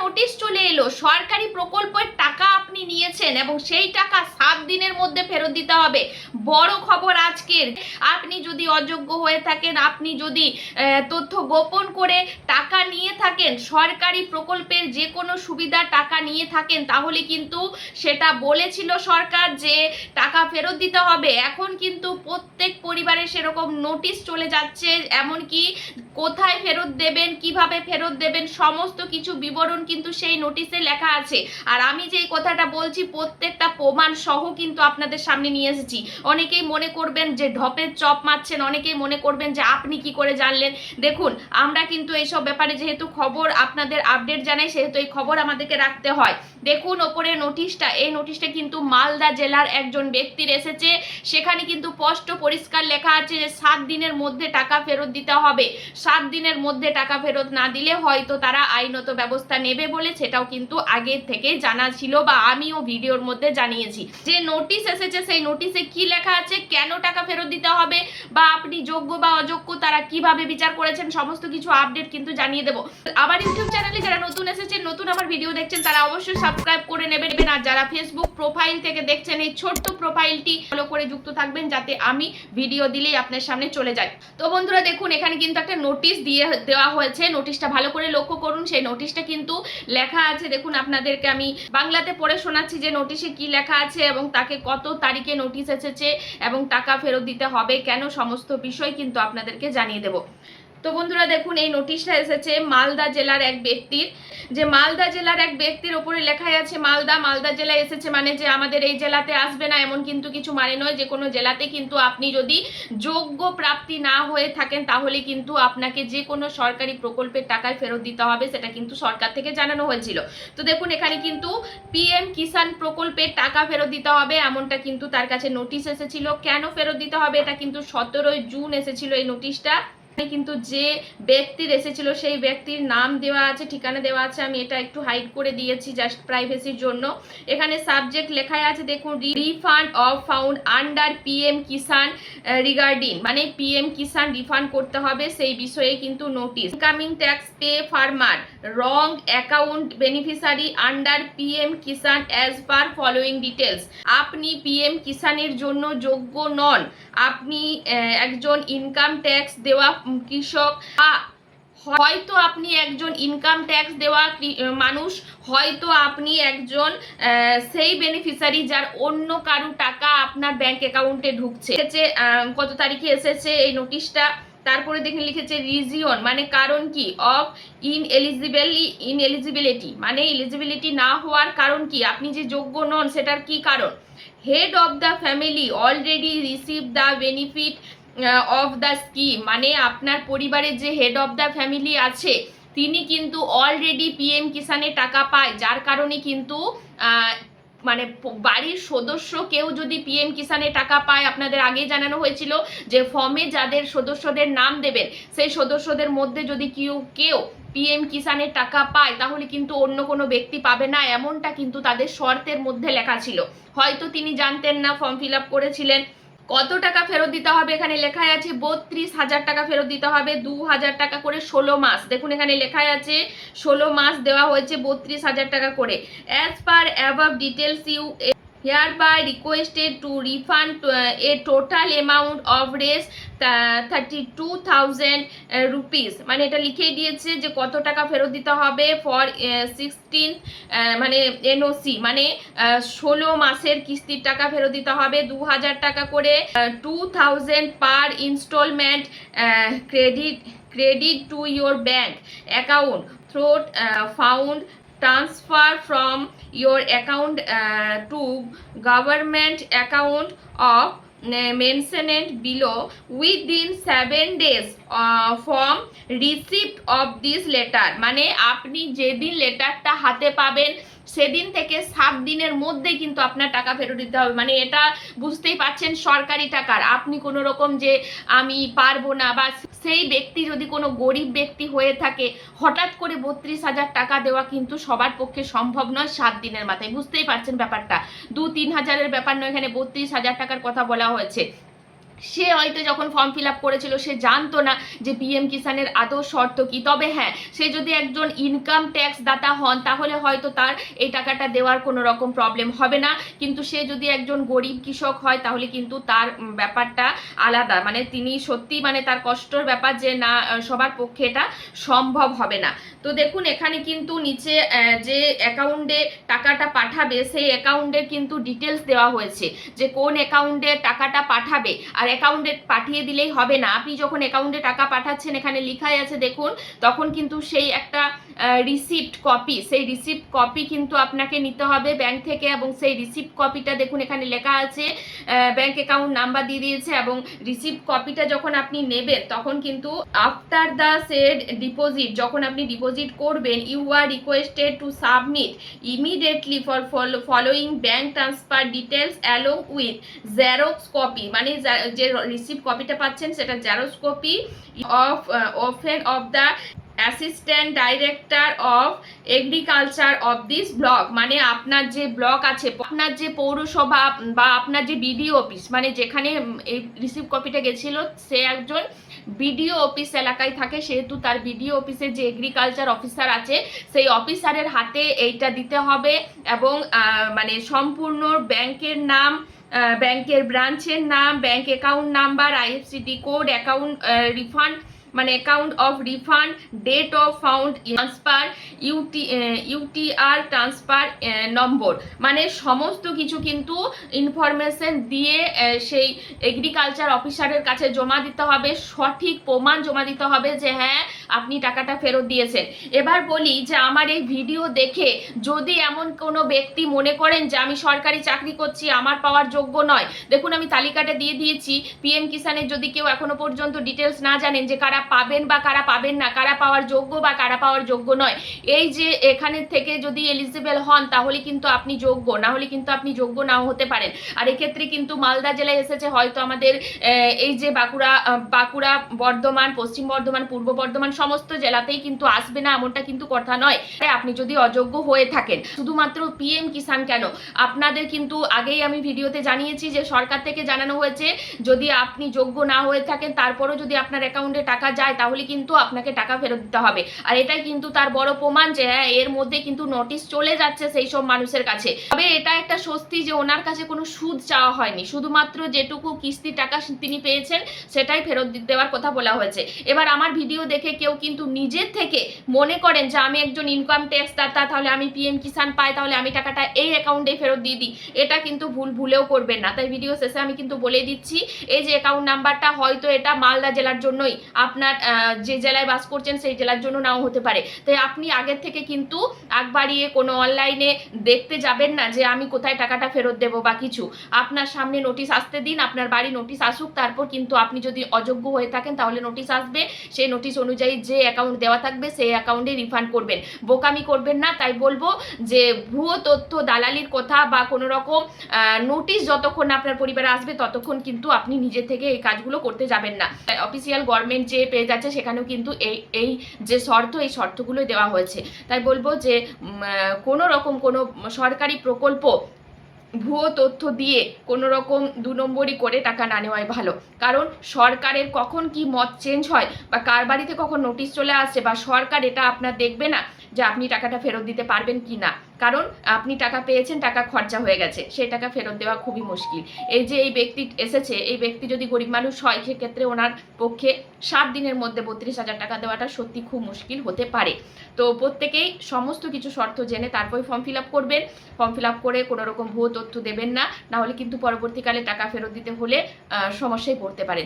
Notice চলে এলো, সরকারি প্রকল্পের টাকা আপনি নিয়েছেন এবং সেই টাকা 7 দিনের মধ্যে ফেরত দিতে হবে। বড় খবর আজকের। আপনি যদি অযোগ্য হয়ে থাকেন, আপনি যদি তথ্য গোপন করে টাকা নিয়ে থাকেন, সরকারি প্রকল্পের যে কোনো সুবিধা টাকা নিয়ে থাকেন, তাহলে কিন্তু সেটা বলেছিল সরকার যে টাকা ফেরত দিতে হবে। এখন কিন্তু প্রত্যেক পরিবারে সেরকম নোটিশ চলে যাচ্ছে, এমনকি কোথায় ফেরত দেবেন, কিভাবে ফেরত দেবেন, সমস্ত কিছু বিবরণ কিন্তু সেই নোটিশে লেখা আছে। আর আমি যে কথাটা বলছি প্রত্যেকটা প্রমাণ সহ কিন্তু আপনাদের সামনে নিয়ে এসেছি। অনেকেই মনে করবেন যে ঢপের চপ মারছেন, অনেকেই মনে করবেন যে আপনি কি করে জানলেন। দেখুন, আমরা কিন্তু এইসব ব্যাপারে যেহেতু খবর আপনাদের আপডেট জানাই, সেহেতু এই খবর আমাদেরকে রাখতে হয়। দেখুন ওপরে নোটিশটা, এই নোটিশটা কিন্তু মালদা জেলার একজন ব্যক্তির এসেছে। সেখানে কিন্তু স্পষ্ট পরিষ্কার লেখা আছে যে 7 দিনের মধ্যে টাকা ফেরত দিতে হবে। 7 দিনের মধ্যে টাকা ফেরত না দিলে হয়তো তারা আইনত ব্যবস্থা নেবে বলে সেটাও কিন্তু আগে থেকে জানা ছিল, বা আমিও ভিডিওর মধ্যে জানিয়েছি। যে নোটিশ এসেছে সেই নোটিশে কি লেখা আছে, কেন টাকা ফেরত দিতে হবে, বা আপনি যোগ্য বা অযোগ্য তারা কিভাবে বিচার করেছেন, সমস্ত কিছু আপডেট কিন্তু জানিয়ে দেবো। আবার ইউটিউব চ্যানেলে যারা নতুন এসেছেন, নতুন আমার ভিডিও দেখছেন, তারা অবশ্যই সাবস্ক্রাইব করে নেবেন। আর যারা ফেসবুক প্রোফাইল থেকে দেখছেন, এই ছোট্ট প্রোফাইলটি ফলো করে যুক্ত থাকবেন, যাতে আমি ভিডিও দিলেই আপনার সামনে চলে যায়। তো বন্ধুরা দেখুন, এখানে কিন্তু একটা নোটিশ দেওয়া হয়েছে। নোটিশটা ভালো করে লক্ষ্য করুন। সেই নোটিশটা কিন্তু লেখা আছে, দেখুন আপনাদেরকে আমি বাংলাতে পড়ে শোনাচ্ছি যে নোটিশে কি লেখা আছে এবং তাকে কত তারিখে নোটিশ এসেছে এবং টাকা ফেরত দিতে হবে কেন, সমস্ত বিষয় কিন্তু আপনাদেরকে জানিয়ে দেব। তো বন্ধুরা দেখুন, এই নোটিশটা এসেছে মালদা জেলার এক ব্যক্তির। যে মালদা জেলার এক ব্যক্তির ওপরে লেখাই আছে মালদা জেলায় এসেছে, মানে যে আমাদের এই জেলাতে আসবে না এমন কিন্তু কিছু মানে নয়। যে কোনো জেলাতে কিন্তু আপনি যদি যোগ্য প্রাপ্তি না হয়ে থাকেন, তাহলে কিন্তু আপনাকে যে কোনো সরকারি প্রকল্পের টাকায় ফেরত দিতে হবে, সেটা কিন্তু সরকার থেকে জানানো হয়েছিল। তো দেখুন এখানে কিন্তু পিএম কিষাণ প্রকল্পের টাকা ফেরত দিতে হবে এমনটা কিন্তু তার কাছে নোটিশ এসেছিল। কেন ফেরত দিতে হবে, এটা কিন্তু 17 জুন এসেছিল এই নোটিশটা। কিন্তু যে ব্যক্তির এসেছিল সেই ব্যক্তির নাম দেওয়া আছে, ঠিকানা দেওয়া আছে। আমি এটা একটু হাইড করে দিয়েছি জাস্ট প্রাইভেসির জন্য। এখানে সাবজেক্ট লেখাই আছে, দেখুন refund of fund under PM Kisan regarding, মানে পিএম কিষাণ রিফান্ড করতে হবে সেই বিষয়ে কিন্তু notice. Incoming tax pay farmer wrong account beneficiary under PM Kisan as per following details. আপনি পিএম কিষাণের জন্য যোগ্য নন, আপনি একজন ইনকাম ট্যাক্স দেওয়া কৃষক, হয়তো আপনি একজন ইনকাম ট্যাক্স দেওয়া মানুষ, হয়তো আপনি একজন সেই বেনিফিশিয়ারি যার অন্য কারো টাকা আপনার ব্যাংক অ্যাকাউন্টে ঢুকছে। কত তারিখে এসেছে এই নোটিশটা, তারপরে দেখে লিখেছে রিজিয়ন, মানে কারণ কি, অফ ইনএলিজিবিলিটি, মানে এলিজিবিলিটি না হওয়ার কারণ কি, আপনি যে যোগ্য নন সেটার কি কারণ। Head of the family already receive the benefit of the scheme, মানে আপনার পরিবারের যে হেড অফ দ্য ফ্যামিলি আছে তিনি কিন্তু অলরেডি পিএম কিষাণের টাকা পায়, যার কারণে কিন্তু মানে বাড়ির সদস্য কেউ যদি পিএম কিষাণের টাকা পায়, আপনাদের আগেই জানানো হয়েছিল যে ফর্মে যাদের সদস্যদের নাম দেবেন সেই সদস্যদের মধ্যে যদি কেউ পিএম কিষাণের টাকা পায়, তাহলে কিন্তু অন্য কোনো ব্যক্তি পাবে না, এমনটা কিন্তু তাদের শর্তের মধ্যে লেখা ছিল। হয়তো তিনি জানতেন না, ফর্ম ফিল আপ করেছিলেন। কত টাকা ফেরত দিতে হবে, এখানে লেখাই আছে 32,000 টাকা ফেরত দিতে হবে, 2,000 টাকা করে 16 মাস। দেখুন এখানে লেখাই আছে 16 মাস দেওয়া হয়েছে 32,000 টাকা করে। As per above details you hereby requested to refund a total amount of raise 32,000 rupees, মানে এটা লিখেই দিয়েছে যে কত টাকা ফেরত দিতে হবে ফর 16 মানে এনওসি, মানে 16 মাসের কিস্তির টাকা ফেরত দিতে হবে 2,000 টাকা করে, 2,000 per instalment credit to your bank account through fund transfer from your account to government account of mentioned below within 7 days from receipt of this letter, মানে আপনি যেদিন লেটারটা হাতে পাবেন সেদিন থেকে 7 দিনের মধ্যেই কিন্তু আপনার টাকা ফেরত দিতে হবে। মানে এটা বুঝতেই পাচ্ছেন সরকারি টাকার, আপনি কোনো রকম যে আমি পারবো না, বা সেই ব্যক্তি যদি কোনো গরিব ব্যক্তি হয়ে থাকে হঠাৎ করে 32,000 টাকা দেওয়া কিন্তু সবার পক্ষে সম্ভব নয় 7 দিনের মাথায়। বুঝতেই পারছেন ব্যাপারটা, 2-3 হাজারের ব্যাপার নয়, এখানে 32,000 টাকার কথা বলা হয়েছে। সে হয়তো যখন ফর্ম ফিল আপ করেছিল সে জানতো না যে পিএম কিষানের আদৌ শর্ত কি। তবে হ্যাঁ, সে যদি একজন ইনকাম ট্যাক্স দাতা হন তাহলে হয়তো তার এই টাকাটা দেওয়ার কোনো রকম প্রবলেম হবে না, কিন্তু সে যদি একজন গরিব কৃষক হয় তাহলে কিন্তু তার ব্যাপারটা আলাদা, মানে তিনি সত্যি মানে তার কষ্টের ব্যাপার যে না সবার পক্ষে এটা সম্ভব হবে না। তো দেখুন এখানে কিন্তু নিচে যে অ্যাকাউন্টে টাকাটা পাঠাবে সেই অ্যাকাউন্টের কিন্তু ডিটেলস দেওয়া হয়েছে যে কোন অ্যাকাউন্টে টাকাটা পাঠাবে। আর অ্যাকাউন্টে পাঠিয়ে দিলেই হবে না, আপনি যখন অ্যাকাউন্টে টাকা পাঠাচ্ছেন এখানে লেখাই আছে দেখুন, তখন কিন্তু সেই একটা রিসিপ্ট কপি, সেই রিসিপ্ট কপি কিন্তু আপনাকে নিতে হবে ব্যাংক থেকে, এবং সেই রিসিপ্ট কপিটা দেখুন এখানে লেখা আছে ব্যাংক অ্যাকাউন্ট নাম্বার দিয়ে দিয়েছে, এবং রিসিপ্ট কপিটা যখন আপনি নেবেন তখন কিন্তু আফটার দ্য সেড ডিপোজিট, যখন আপনি ডিপোজিট করবেন you are requested to submit immediately for following bank transfer details along with xerox copy, মানে যে রিসিপ্ট কপিটা পাচ্ছেন সেটা xerox copy of the assistant director of agriculture of this block, মানে আপনার যে ব্লক আছে, আপনার যে পৌরসভা বা আপনার যে বিডিও অফিস, মানে যেখানে এই রিসিপ্ট কপিটা গেছিল সে একজন বিডিও অফিস এলাকায় থাকে, সেহেতু তার বিডিও অফিসের যে এগ্রিকালচার অফিসার আছে সেই অফিসারের হাতে এইটা দিতে হবে, এবং মানে সম্পূর্ণ ব্যাংকের নাম, ব্যাংকের ব্রাঞ্চের নাম, bank account number, IFSC code, account refund মানে account of refund, date of fund transfer, UTR transfer number, মানে সমস্ত কিছু কিন্তু ইনফরমেশন দিয়ে সেই এগ্রিকালচার অফিসারের কাছে জমা দিতে হবে, সঠিক প্রমাণ জমা দিতে হবে যে হ্যাঁ আপনি টাকাটা ফেরত দিয়েছেন। এবার বলি যে আমার এই ভিডিও দেখে যদি এমন কোনো ব্যক্তি মনে করেন যে আমি সরকারি চাকরি করছি আমার পাওয়ার যোগ্য নয়, দেখুন আমি তালিকাটা দিয়ে দিয়েছি পিএম কিষানের, যদি কেউ এখনো পর্যন্ত ডিটেলস না জানেন যে কারা পাবেন বা কারা পাবেন না, কারা পাওয়ার যোগ্য বা কারা পাওয়ার যোগ্য নয়, এই যে এখানে থেকে যদি এলিজিবল হন তাহলে কিন্তু আপনি যোগ্য, না হলে কিন্তু আপনি যোগ্য নাও হতে পারেন। আর এক্ষেত্রে কিন্তু মালদা জেলায় এসেছে, হয়তো আমাদের এই যে বাঁকুড়া, বর্ধমান, পশ্চিম বর্ধমান, পূর্ব বর্ধমান সমস্ত জেলাতেই কিন্তু আসবে না এমনটা কিন্তু কথা নয়। আপনি যদি অযোগ্য হয়ে থাকেন, শুধুমাত্র পিএম কিষাণ কেন, আপনাদের কিন্তু আগেই আমি ভিডিওতে জানিয়েছি যে সরকার থেকে জানানো হয়েছে যদি আপনি যোগ্য না হয়ে থাকেন তারপরও যদি আপনার অ্যাকাউন্টে টাকা যায় তাহলে কিন্তু আপনাকে টাকা ফেরত দিতে হবে। আর এটাই কিন্তু তার বড় প্রমাণ যে হ্যাঁ এর মধ্যে কিন্তু নোটিশ চলে যাচ্ছে সেই সব মানুষের কাছে। তবে এটা একটা স্বস্তি যে ওনার কাছে কোনো সুদ চাওয়া হয়নি, শুধুমাত্র যেটুকু কিস্তি টাকা তিনি পেয়েছেন সেটাই ফেরত দেওয়ার কথা বলা হয়েছে। এবার আমার ভিডিও দেখে কেউ কিন্তু নিজের থেকে মনে করেন যে আমি একজন ইনকাম ট্যাক্স দাতা, তাহলে আমি পিএম কিষাণ পাই, তাহলে আমি টাকাটা এই অ্যাকাউন্টে ফেরত দিয়ে দিই, এটা কিন্তু ভুলেও করবেন না। তাই ভিডিও শেষে আমি কিন্তু বলে দিচ্ছি এই যে অ্যাকাউন্ট নাম্বারটা হয়তো এটা মালদা জেলার জন্যই, আপনার যে জেলায় বাস করছেন সেই জেলার জন্য নাও হতে পারে। তাই আপনি আগের থেকে কিন্তু আগ বাড়িয়ে কোনো অনলাইনে দেখতে যাবেন না যে আমি কোথায় টাকাটা ফেরত দেবো বা কিছু, আপনার সামনে নোটিশ আসতে দিন, আপনার বাড়ি নোটিশ আসুক, তারপর কিন্তু আপনি যদি অযোগ্য হয়ে থাকেন তাহলে নোটিশ আসবে, সেই নোটিশ অনুযায়ী যে অ্যাকাউন্ট দেওয়া থাকবে সেই অ্যাকাউন্টে রিফান্ড করবেন, বোকামি করবেন না। তাই বলবো যে ভুয়ো তথ্য দালালির কথা বা কোনো রকম নোটিশ যতক্ষণ আপনার পরিবারে আসবে ততক্ষণ কিন্তু আপনি নিজে থেকে এই কাজগুলো করতে যাবেন না। অফিসিয়াল গভর্নমেন্ট যে পেজ আছে সেখানেও কিন্তু এই যে শর্ত, এই শর্তগুলো দেওয়া হয়েছে। তাই বলবো যে কোনো রকম কোনো সরকারি প্রকল্প ভুয়ো তথ্য দিয়ে কোনো রকম 2 নম্বরই করে টাকা না নেওয়াই ভালো, কারণ সরকারের কখন কি মত চেঞ্জ হয় বা কার বাড়িতে কখন নোটিশ চলে আসছে বা সরকার এটা আপনার দেখবে না যে আপনি টাকাটা ফেরত দিতে পারবেন কি না, কারণ আপনি টাকা পেয়েছেন, টাকা খরচা হয়ে গেছে, সেই টাকা ফেরত দেওয়া খুবই মুশকিল। এই যে এই ব্যক্তি এসেছে, এই ব্যক্তি যদি গরিব মানুষ হয় সেক্ষেত্রে ওনার পক্ষে 7 দিনের মধ্যে 32,000 টাকা দেওয়াটা সত্যি খুব মুশকিল হতে পারে। তো প্রত্যেকেই সমস্ত কিছু শর্ত জেনে তারপরে ফর্ম ফিল আপ করবেন, ফর্ম ফিল আপ করে কোনো রকম ভুয়ো তথ্য দেবেন না, নাহলে কিন্তু পরবর্তীকালে টাকা ফেরত দিতে হলে সমস্যায় পড়তে পারেন।